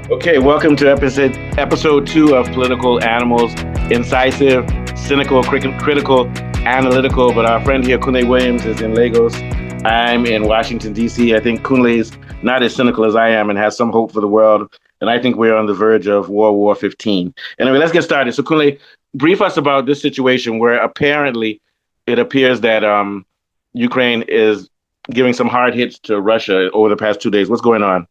Okay, welcome to episode two of Political Animals. Incisive, cynical, critical, analytical. But our friend here, Kunle Williams, is in Lagos. I'm in Washington, D.C. I think Kunle is not as cynical as I am and has some hope for the world. And I think we're on the verge of World War 15. Anyway, let's get started. So, Kunle, brief us about this situation where apparently it appears that Ukraine is giving some hard hits to Russia over the past 2 days. What's going on?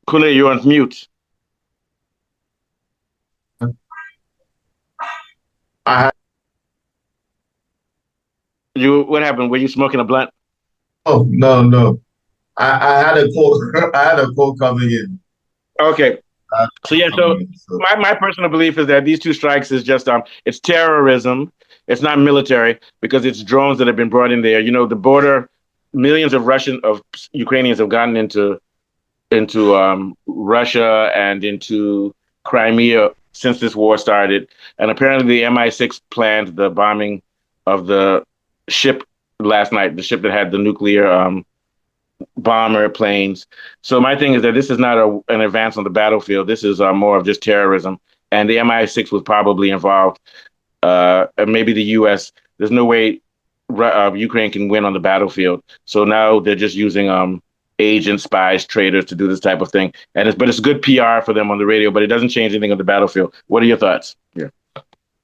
Kunle, you're on mute. I What happened? Were you smoking a blunt? Oh no. I had a call. I had a call coming in. Okay. I had a So call yeah, coming so in. So my personal belief is that these two strikes is just it's terrorism. It's not military because it's drones that have been brought in there. You know, the border, millions of Ukrainians have gotten into Russia and into Crimea since this war started. And apparently the MI6 planned the bombing of the ship last night, the ship that had the nuclear bomber planes. So my thing is that this is not an advance on the battlefield. This is more of just terrorism. And the MI6 was probably involved. And maybe the U.S. There's no way Ukraine can win on the battlefield. So now they're just using agents, spies, traitors to do this type of thing. But it's good PR for them on the radio, but it doesn't change anything on the battlefield. What are your thoughts? Yeah.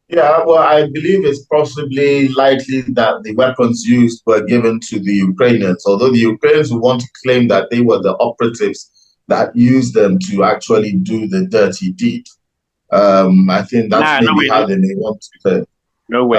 yeah, well, I believe it's possibly likely that the weapons used were given to the Ukrainians, although the Ukrainians would want to claim that they were the operatives that used them to actually do the dirty deed. I think that's Nah, no maybe how way. they may want to say. No way.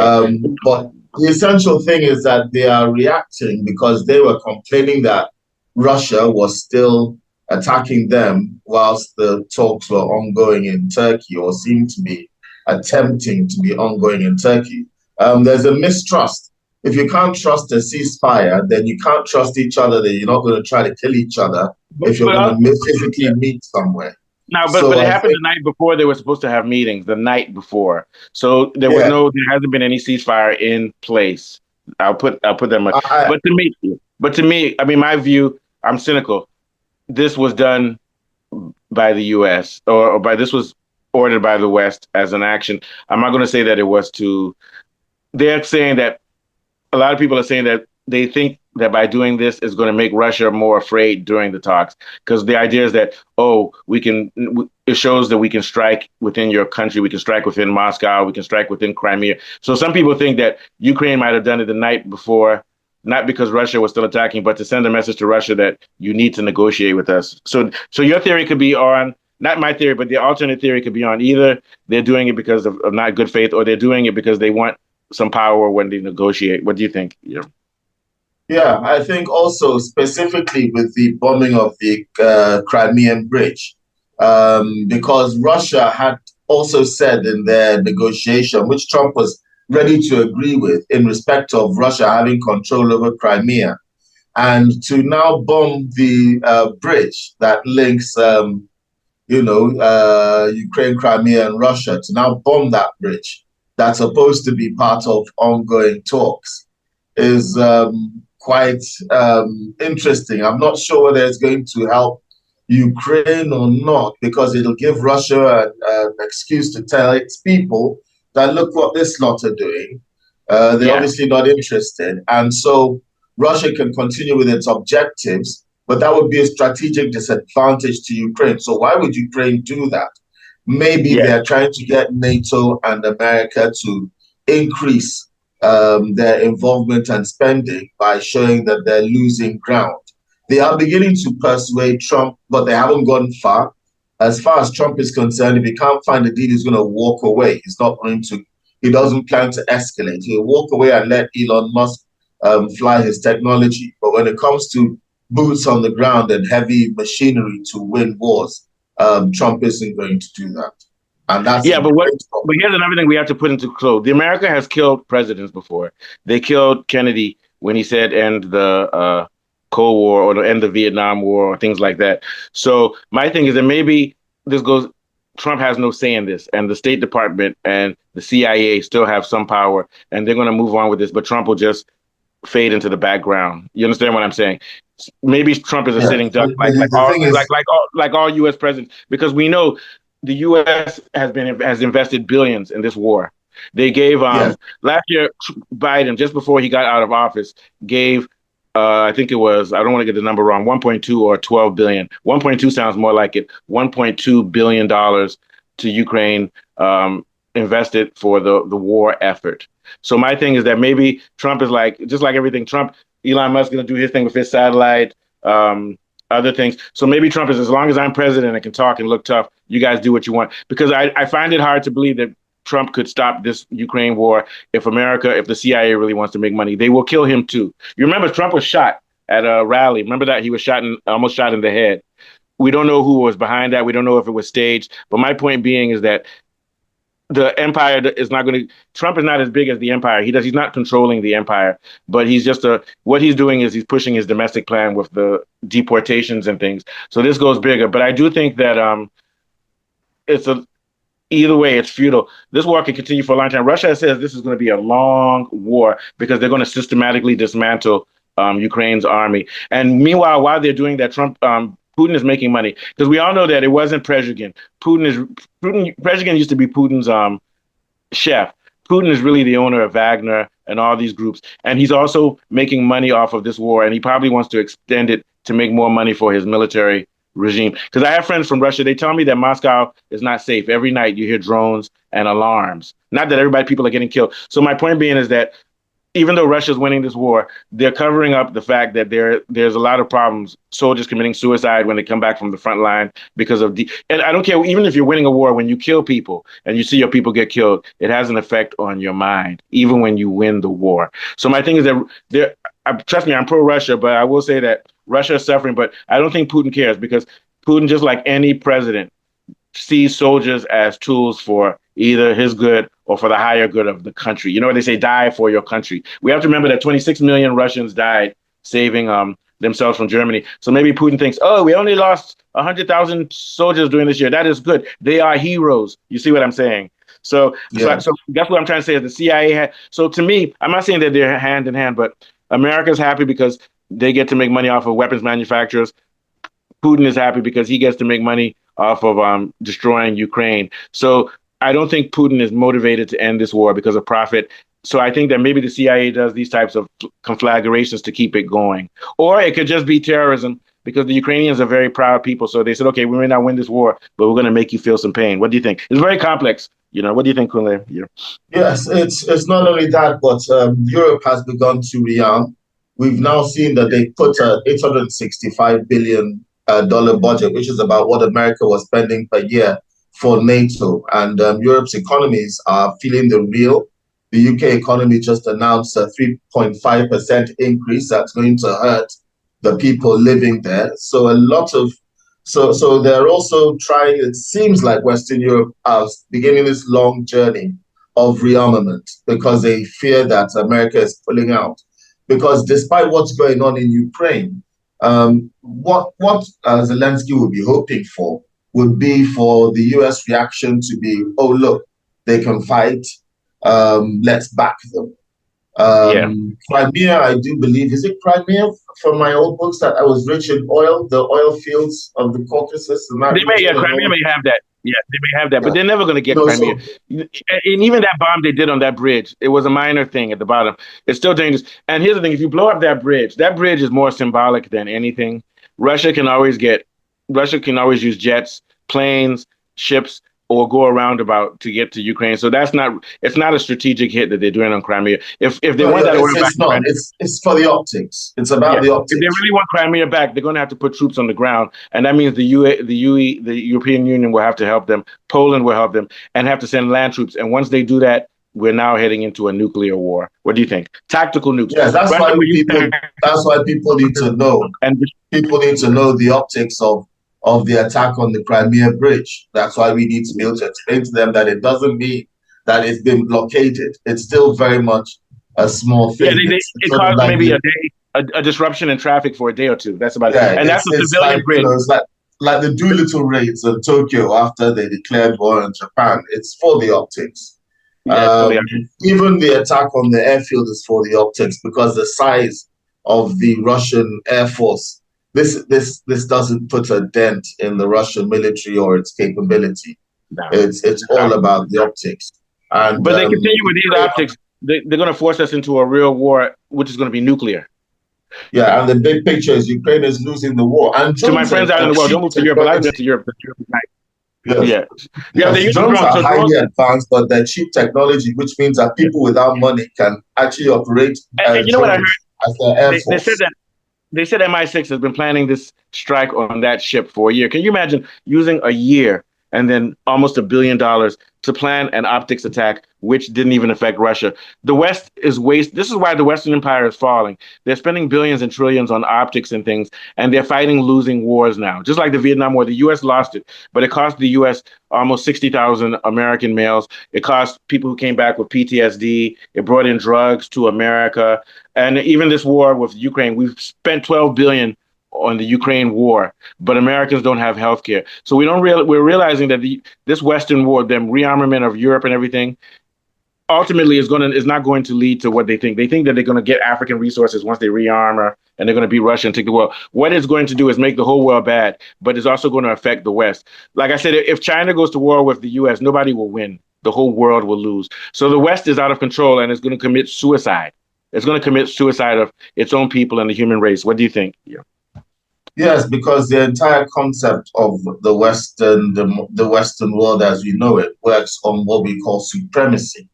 But the essential thing is that they are reacting because they were complaining that Russia was still attacking them whilst the talks were ongoing in Turkey or seemed to be attempting to be ongoing in Turkey. There's a mistrust. If you can't trust a ceasefire, then you can't trust each other that you're not going to try to kill each other But, if you're but going uh, to physically meet somewhere. No, but So it I happened think, the night before they were supposed to have meetings, the night before. So yeah, there hasn't been any ceasefire in place. I'll put that much. I, But to me, I mean, my view, I'm cynical. This was done by the U.S. or by this was ordered by the West as an action. I'm not going to say that it was to. They're saying that a lot of people are saying that they think that by doing this is going to make Russia more afraid during the talks because the idea is that it shows that we can strike within your country, we can strike within Moscow, we can strike within Crimea. So some people think that Ukraine might have done it the night before, not because Russia was still attacking, but to send a message to Russia that you need to negotiate with us. So your theory could be on. Not my theory, but the alternate theory could be on either they're doing it because of not good faith, or they're doing it because they want some power when they negotiate. What do you think? Yeah. Yeah, I think also specifically with the bombing of the Crimean Bridge, because Russia had also said in their negotiation, which Trump was ready to agree with, in respect of Russia having control over Crimea, and to now bomb the bridge that links, Ukraine, Crimea, and Russia, to now bomb that bridge that's supposed to be part of ongoing talks is quite interesting. I'm not sure whether it's going to help Ukraine or not, because it'll give Russia an excuse to tell its people that look what this lot are doing. They're Yeah. obviously not interested. And so Russia can continue with its objectives, but that would be a strategic disadvantage to Ukraine. So why would Ukraine do that? Maybe Yeah. they're trying to get NATO and America to increase their involvement and spending by showing that they're losing ground. They are beginning to persuade Trump, but they haven't gone far. As far as Trump is concerned, if he can't find a deal, he's going to walk away. He's not going to, he doesn't plan to escalate. He'll walk away and let Elon Musk fly his technology. But when it comes to boots on the ground and heavy machinery to win wars, Trump isn't going to do that. And that's Yeah, a but what? great But problem. here's another thing we have to put into close. The America has killed presidents before. They killed Kennedy when he said end the Cold War or the end the Vietnam War or things like that. So my thing is that maybe this goes. Trump has no say in this, and the State Department and the CIA still have some power, and they're going to move on with this. But Trump will just fade into the background. You understand what I'm saying? maybe Trump is a Yeah. sitting duck, The thing is, like all U.S. presidents, because we know the U.S. has invested billions in this war. They gave yes, last year Biden, just before he got out of office, gave I think it was, I don't want to get the number wrong, 1.2 or 12 billion. 1.2 sounds more like it. 1.2 billion dollars to Ukraine, invested for the war effort. So my thing is that maybe Trump is like, just like everything Trump, Elon Musk is going to do his thing with his satellite, um, other things. So maybe Trump is, as long as I'm president and can talk and look tough, you guys do what you want. Because I find it hard to believe that Trump could stop this Ukraine war if the CIA really wants to make money. They will kill him too. You remember Trump was shot at a rally. Remember that he was almost shot in the head. We don't know who was behind that. We don't know if it was staged. But my point being is that the empire is not going to. Trump is not as big as the empire. He's not controlling the empire, but he's just a. What he's doing is he's pushing his domestic plan with the deportations and things. So this goes bigger. But I do think that it's a either way, it's futile. This war can continue for a long time. Russia says this is going to be a long war because they're going to systematically dismantle Ukraine's army. And meanwhile, while they're doing that, Putin is making money because we all know that it wasn't Prezhigin. Prezhigin used to be Putin's chef. Putin is really the owner of Wagner and all these groups, and he's also making money off of this war. And he probably wants to extend it to make more money for his military regime. Because I have friends from Russia, they tell me that Moscow is not safe. Every night you hear drones and alarms. Not that people are getting killed. So my point being is that even though Russia's winning this war, they're covering up the fact that there's a lot of problems. Soldiers committing suicide when they come back from the front line because of and I don't care, even if you're winning a war, when you kill people and you see your people get killed, it has an effect on your mind, even when you win the war. So my thing is that trust me, I'm pro-Russia, but I will say that Russia is suffering, but I don't think Putin cares because Putin, just like any president, sees soldiers as tools for either his good or for the higher good of the country. You know what they say, die for your country. We have to remember that 26 million Russians died saving themselves from Germany. So maybe Putin thinks, oh, we only lost 100,000 soldiers during this year. That is good. They are heroes. You see what I'm saying? So, yeah. so that's what I'm trying to say is the CIA had. So to me, I'm not saying that they're hand in hand, but America's happy because they get to make money off of weapons manufacturers. Putin is happy because he gets to make money off of destroying Ukraine. So I don't think Putin is motivated to end this war because of profit. So I think that maybe the CIA does these types of conflagrations to keep it going. Or it could just be terrorism because the Ukrainians are very proud people. So they said, okay, we may not win this war, but we're going to make you feel some pain. What do you think? It's very complex. What do you think, Kunle? Yeah. Yes, it's not only that, but Europe has begun to rearm. We've now seen that they put a $865 billion budget, which is about what America was spending per year for NATO. And Europe's economies are feeling the real. The UK economy just announced a 3.5% increase that's going to hurt the people living there. So a lot of so they're also trying, it seems like Western Europe are beginning this long journey of rearmament because they fear that America is pulling out. Because despite what's going on in Ukraine, what Zelensky would be hoping for would be for the US reaction to be, oh, look, they can fight, let's back them. Yeah. Crimea, I do believe, is it Crimea from my old books that I was rich in oil, the oil fields of the Caucasus and that region? Crimea may have that. Yeah, they may have that, Yeah. but they're never going to get No, Crimea. so And even that bomb they did on that bridge, it was a minor thing at the bottom. It's still dangerous. And here's the thing: if you blow up that bridge is more symbolic than anything. Russia can always get, Russia can always use jets, planes, ships, or go around about to get to Ukraine. So it's not a strategic hit that they're doing on Crimea. If they no, want yeah, that oil back, it's not. It's for the optics. It's about yeah, the if they optics. really want Crimea back, they're going to have to put troops on the ground, and that means the European Union will have to help them. Poland will help them, and have to send land troops. And once they do that, we're now heading into a nuclear war. What do you think? Tactical nukes. Yes, Russia will use that's why people need to know. and People need to know the optics of the attack on the Crimea Bridge. That's why we need to be able to explain to them that it doesn't mean that it's been blockaded. It's still very much a small thing. It's it sort of caused like maybe a day, a disruption in traffic for a day or two. That's about it, yeah, and that's a it's civilian like bridge. it's like the Doolittle raids of Tokyo after they declared war on Japan. It's for the optics. Yeah, it's for Um, the Even the attack on the airfield is for the optics because the size of the Russian Air Force. This doesn't put a dent in the Russian military or its capability. No. It's all about the optics. And But they continue with these Ukraine, optics. They're going to force us into a real war, which is going to be nuclear. yeah, and the big picture is Ukraine is losing the war. And To my drones friends out in are the world, cheap don't move to Europe. But I've been to technology. Europe. Europe is nice. Yes. Yeah, yeah. They Yes, use drones drones. are So highly drones. advanced, but they're cheap technology, which means that Yeah. people without money can actually operate And you know what I heard? drones as their air They said force. that MI6 has been planning this strike on that ship for a year. Can you imagine using a year and then almost $1 billion to plan an optics attack, which didn't even affect Russia? The West is waste. This is why the Western Empire is falling. They're spending billions and trillions on optics and things, and they're fighting losing wars now. Just like the Vietnam War, the U.S. lost it, but it cost the U.S. almost 60,000 American males. It cost people who came back with PTSD. It brought in drugs to America. And even this war with Ukraine, we've spent 12 billion on the Ukraine war, but Americans don't have health care. So we're realizing that this Western war, them rearmament of Europe and everything, ultimately is not going to lead to what they think. They think that they're going to get African resources once they rearm and they're going to be Russia and take the world. What it's going to do is make the whole world bad, but it's also going to affect the West. Like I said, if China goes to war with the US, nobody will win. The whole world will lose. So the West is out of control and it's going to commit suicide. It's going to commit suicide of its own people and the human race. What do you think? Yeah. Yes, because the entire concept of the Western world as we know it works on what we call supremacy.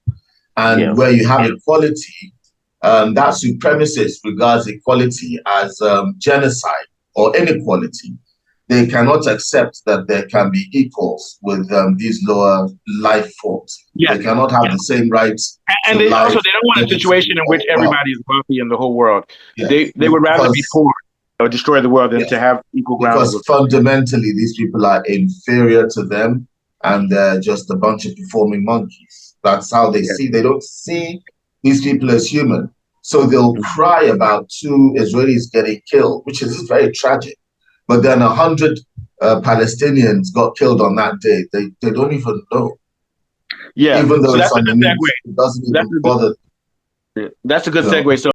And Yeah. where you have equality, that supremacist regards equality as genocide or inequality. They cannot accept that there can be equals with these lower life forms. Yes. They cannot have Yes. the same rights to And they life. also they don't want a situation in which everybody is wealthy in the whole world. Yes, They would rather be poor or destroy the world than yes, to have equal ground. because fundamentally these people are inferior to them and they're just a bunch of performing monkeys. That's how they Yeah. see. They don't see these people as human. So they'll cry about 2 Israelis getting killed, which is very tragic. But then 100 Palestinians got killed on that day. They don't even know. Yeah. Even though So it's that's a on the good news, segue. it doesn't That's even bother. that's a good You know. segue. So